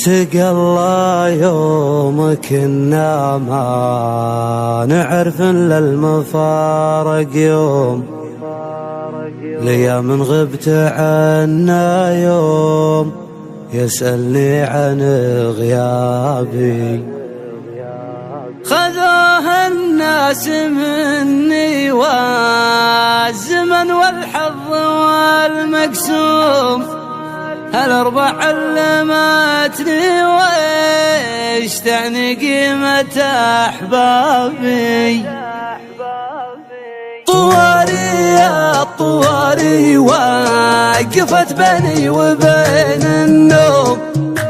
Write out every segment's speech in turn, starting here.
سقى الله يوم كنا ما نعرف إلا المفارق يوم ليا من غبت عنا يوم يسألني عن غيابي خذوه الناس مني والزمن والحظ والمقسوم هالأربع علمتني ويش تعني قيمة أحبابي طواري يا طواري وقفت بيني وبين النوم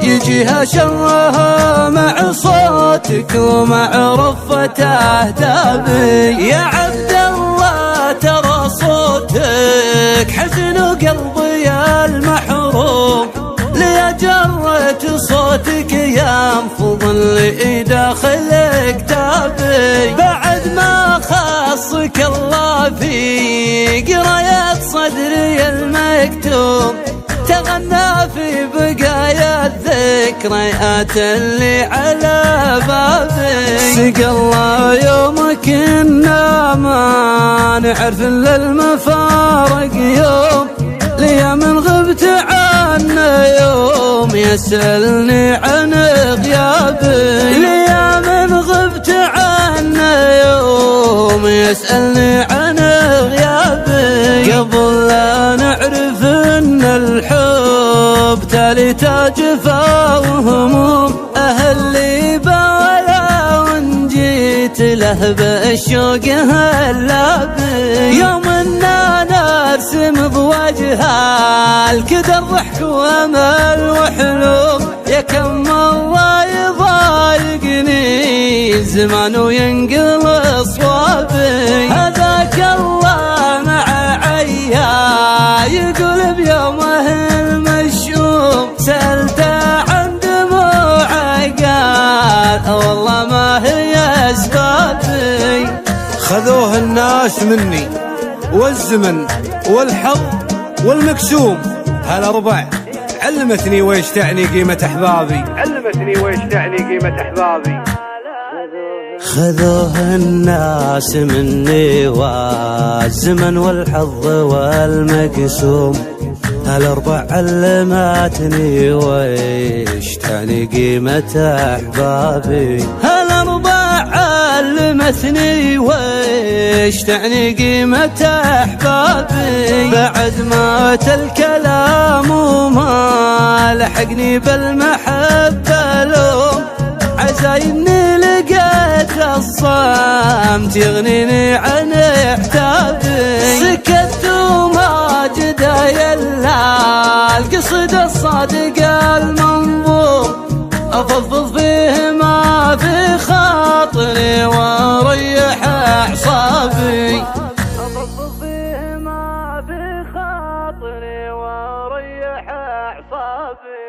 يجيها شرها مع صوتك ومع رفة أهدابي يا عبد الله ترى صوتك حزن وقلبي المحروم لي جرة صوتك ينفض اللي داخل كتابي بعد ما خصك الله في قراية صدري المكتوم تغنى في بقايا الذكريات اللي على بابي سقى الله يوم كنا ما نعرف الا المفارق يوم ليا من غبت عنا يوم يسألني عن غيابي ليا من غبت عنا يوم يسألني عن غيابي قبل لا نعرف ان الحب تالي تجفا وهموم اهلي بالا وان جيت له بالشوق هلابي يوم اننا نرسم بوجهها الكدر ضحك وامل وحلوم يا كم الله يضايقني الزمان وينقل اصوابي هذاك الله مع عيا يقول بيومه المشؤوم سألته عن دموعه قال والله ما هي اسبابي خذوه الناس مني والزمن والحظ والمكسوم هالأربع علمتني ويش تعني قيمة أحبابي خذوه الناس مني والزمن والحظ والمقسوم هالأربع علمتني ويش تعني قيمة أحبابي هالأربع علمتني ويش تعني قيمة أحبابي بعد مات الكلام وما لحقني بالمحبة لوم عزايني لقيت الصمت يغنيني عن احتابي سكت وما جداي الا القصد الصادق المنظوم افضفض فيه ما في خاطري واريح اعصابي افضفض فيه ما في خاطري واريح اعصابي